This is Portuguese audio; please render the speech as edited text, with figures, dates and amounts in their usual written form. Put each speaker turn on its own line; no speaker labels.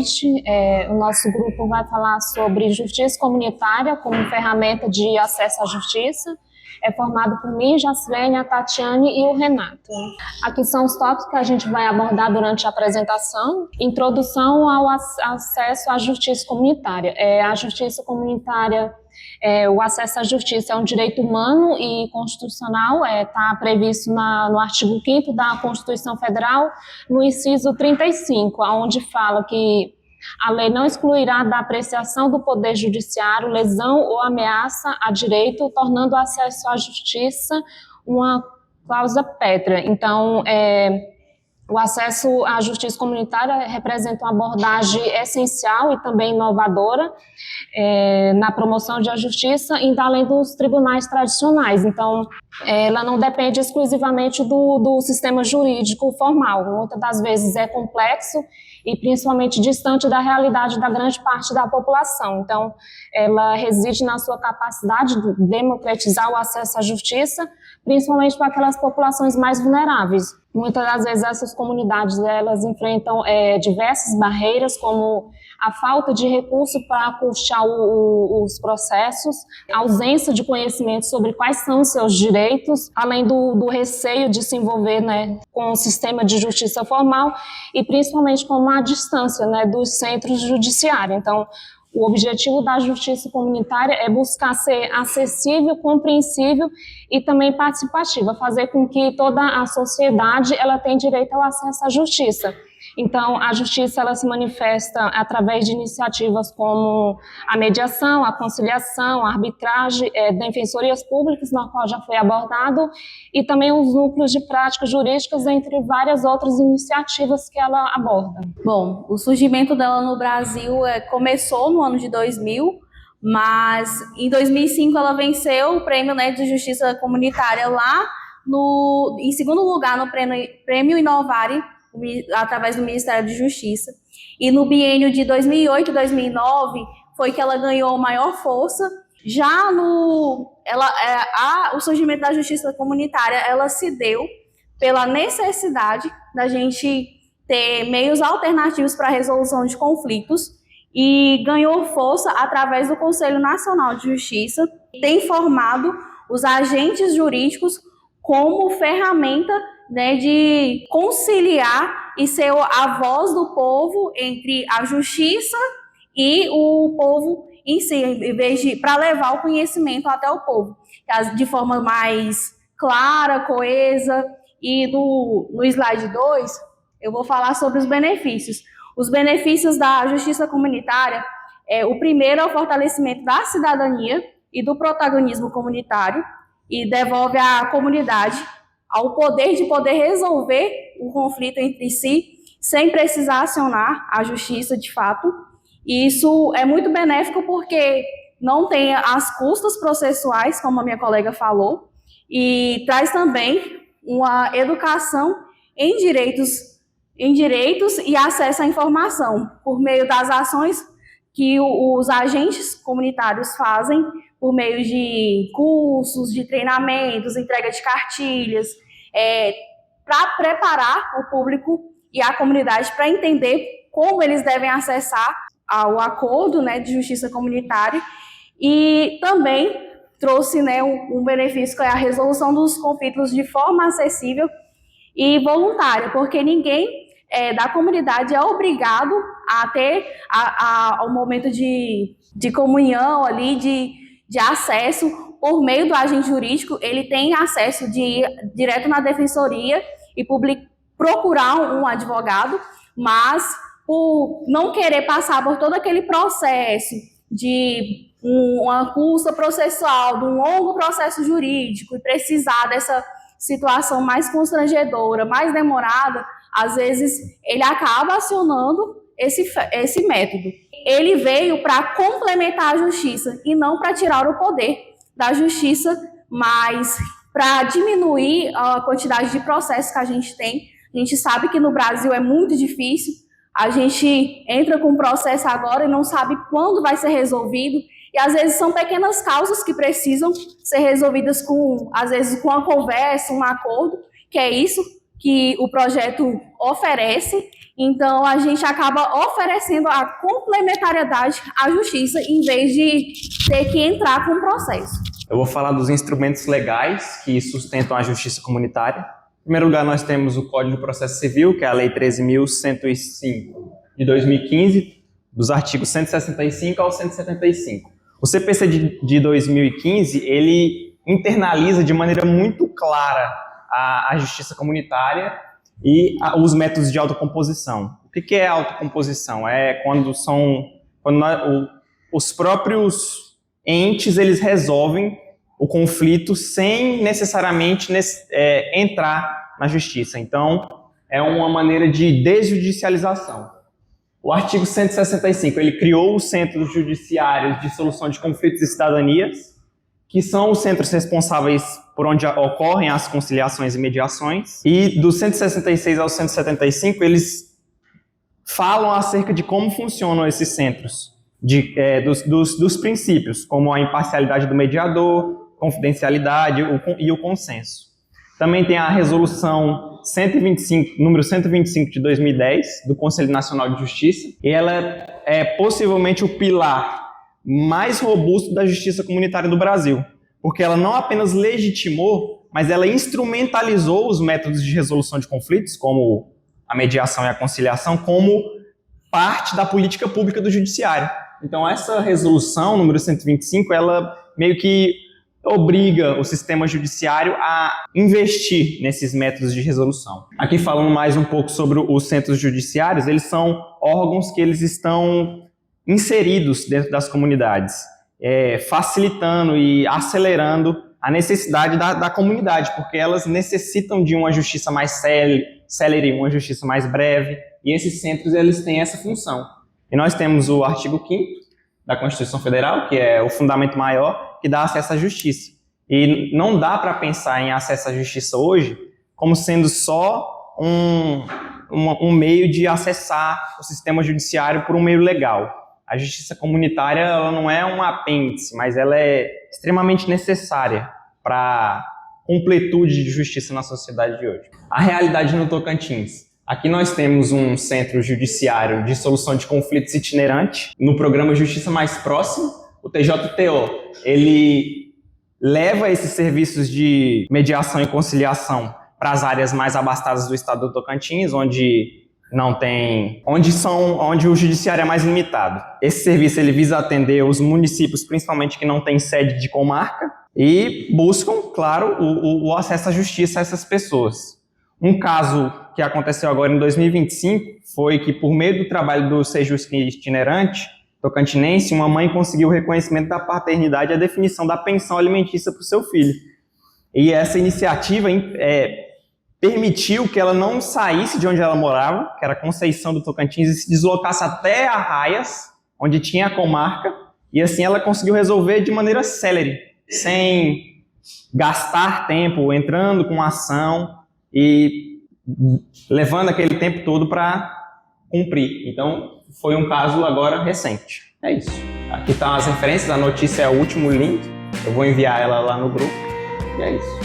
noite. O nosso grupo vai falar sobre justiça comunitária como ferramenta de acesso à justiça. É formado por mim, Jacilene, a Tatiane e o Renato. Aqui são os tópicos que a gente vai abordar durante a apresentação. Introdução ao acesso à justiça comunitária. A justiça comunitária, o acesso à justiça é um direito humano e constitucional, está previsto no artigo 5º da Constituição Federal, no inciso 35, onde fala que a lei não excluirá da apreciação do Poder Judiciário lesão ou ameaça a direito, tornando o acesso à justiça uma cláusula pétrea. Então, o acesso à justiça comunitária representa uma abordagem essencial e também inovadora na promoção da justiça, indo além dos tribunais tradicionais. Então, ela não depende exclusivamente do sistema jurídico formal. Muitas das vezes é complexo e principalmente distante da realidade da grande parte da população. Então, ela reside na sua capacidade de democratizar o acesso à justiça, principalmente para aquelas populações mais vulneráveis. Muitas das vezes essas comunidades elas enfrentam diversas barreiras, como a falta de recurso para custear os processos, a ausência de conhecimento sobre quais são os seus direitos, além do receio de se envolver, com o sistema de justiça formal e principalmente com a distância, dos centros judiciários. Então, o objetivo da justiça comunitária é buscar ser acessível, compreensível e também participativa, fazer com que toda a sociedade ela tenha direito ao acesso à justiça. Então, a justiça ela se manifesta através de iniciativas como a mediação, a conciliação, a arbitragem, defensorias públicas, na qual já foi abordado, e também os núcleos de práticas jurídicas, entre várias outras iniciativas que ela aborda.
Bom, o surgimento dela no Brasil começou no ano de 2000, mas em 2005 ela venceu o prêmio de Justiça Comunitária lá em segundo lugar no prêmio Inovare, através do Ministério da Justiça. E no biênio de 2008 e 2009 foi que ela ganhou maior força. Já o surgimento da justiça comunitária, ela se deu pela necessidade da gente ter meios alternativos para a resolução de conflitos e ganhou força através do Conselho Nacional de Justiça, que tem formado os agentes jurídicos como ferramenta de conciliar e ser a voz do povo entre a justiça e o povo em si, em vez para levar o conhecimento até o povo, de forma mais clara, coesa. E no slide 2, eu vou falar sobre os benefícios. Os benefícios da justiça comunitária, o primeiro é o fortalecimento da cidadania e do protagonismo comunitário, e devolve à comunidade ao poder de poder resolver o conflito entre si, sem precisar acionar a justiça de fato. E isso é muito benéfico porque não tem as custas processuais, como a minha colega falou, e traz também uma educação em direitos e acesso à informação, por meio das ações que os agentes comunitários fazem, por meio de cursos, de treinamentos, entrega de cartilhas, para preparar o público e a comunidade para entender como eles devem acessar ao acordo de justiça comunitária. E também trouxe um benefício, que é a resolução dos conflitos de forma acessível e voluntária, porque ninguém da comunidade é obrigado a ter ao momento de comunhão ali, de acesso por meio do agente jurídico. Ele tem acesso de ir direto na defensoria e procurar um advogado, mas por não querer passar por todo aquele processo de uma custa processual, de um longo processo jurídico, e precisar dessa situação mais constrangedora, mais demorada, às vezes ele acaba acionando esse método. Ele veio para complementar a justiça e não para tirar o poder da justiça, mas para diminuir a quantidade de processos que a gente tem. A gente sabe que no Brasil é muito difícil, a gente entra com um processo agora e não sabe quando vai ser resolvido, e às vezes são pequenas causas que precisam ser resolvidas às vezes com uma conversa, um acordo, que é isso que o projeto oferece, então a gente acaba oferecendo a complementariedade à justiça em vez de ter que entrar com o processo.
Eu vou falar dos instrumentos legais que sustentam a justiça comunitária. Em primeiro lugar, nós temos o Código de Processo Civil, que é a Lei 13.105 de 2015, dos artigos 165 ao 175. O CPC de 2015, ele internaliza de maneira muito clara a justiça comunitária e os métodos de autocomposição. O que é autocomposição? É quando os próprios entes eles resolvem o conflito sem necessariamente entrar na justiça. Então, é uma maneira de desjudicialização. O artigo 165, ele criou os Centros Judiciários de Solução de Conflitos e Cidadanias, que são os centros responsáveis por onde ocorrem as conciliações e mediações. E do 166 ao 175, eles falam acerca de como funcionam esses centros, dos princípios, como a imparcialidade do mediador, confidencialidade e o consenso. Também tem a resolução 125, número 125 de 2010, do Conselho Nacional de Justiça, e ela é possivelmente o pilar mais robusto da justiça comunitária do Brasil, porque ela não apenas legitimou, mas ela instrumentalizou os métodos de resolução de conflitos, como a mediação e a conciliação, como parte da política pública do judiciário. Então essa resolução, número 125, ela meio que obriga o sistema judiciário a investir nesses métodos de resolução. Aqui falando mais um pouco sobre os centros judiciários, eles são órgãos que eles estão inseridos dentro das comunidades, facilitando e acelerando a necessidade da comunidade, porque elas necessitam de uma justiça mais célere, uma justiça mais breve, e esses centros eles têm essa função. E nós temos o artigo 5º da Constituição Federal, que é o fundamento maior, que dá acesso à justiça. E não dá para pensar em acesso à justiça hoje como sendo só um meio de acessar o sistema judiciário por um meio legal. A justiça comunitária ela não é um apêndice, mas ela é extremamente necessária para a completude de justiça na sociedade de hoje. A realidade no Tocantins. Aqui nós temos um centro judiciário de solução de conflitos itinerante. No programa Justiça Mais Próxima, o TJTO, ele leva esses serviços de mediação e conciliação para as áreas mais abastadas do estado do Tocantins, onde o judiciário é mais limitado. Esse serviço ele visa atender os municípios, principalmente que não têm sede de comarca, e buscam, claro, o acesso à justiça a essas pessoas. Um caso que aconteceu agora em 2025 foi que, por meio do trabalho do Sejusc itinerante tocantinense, uma mãe conseguiu o reconhecimento da paternidade e a definição da pensão alimentícia para o seu filho. E essa iniciativa permitiu que ela não saísse de onde ela morava, que era Conceição do Tocantins, e se deslocasse até Arraias, onde tinha a comarca, e assim ela conseguiu resolver de maneira célere, sem gastar tempo, entrando com ação e levando aquele tempo todo para cumprir. Então, foi um caso agora recente. É isso. Aqui estão as referências, a notícia é o último link, eu vou enviar ela lá no grupo, e é isso.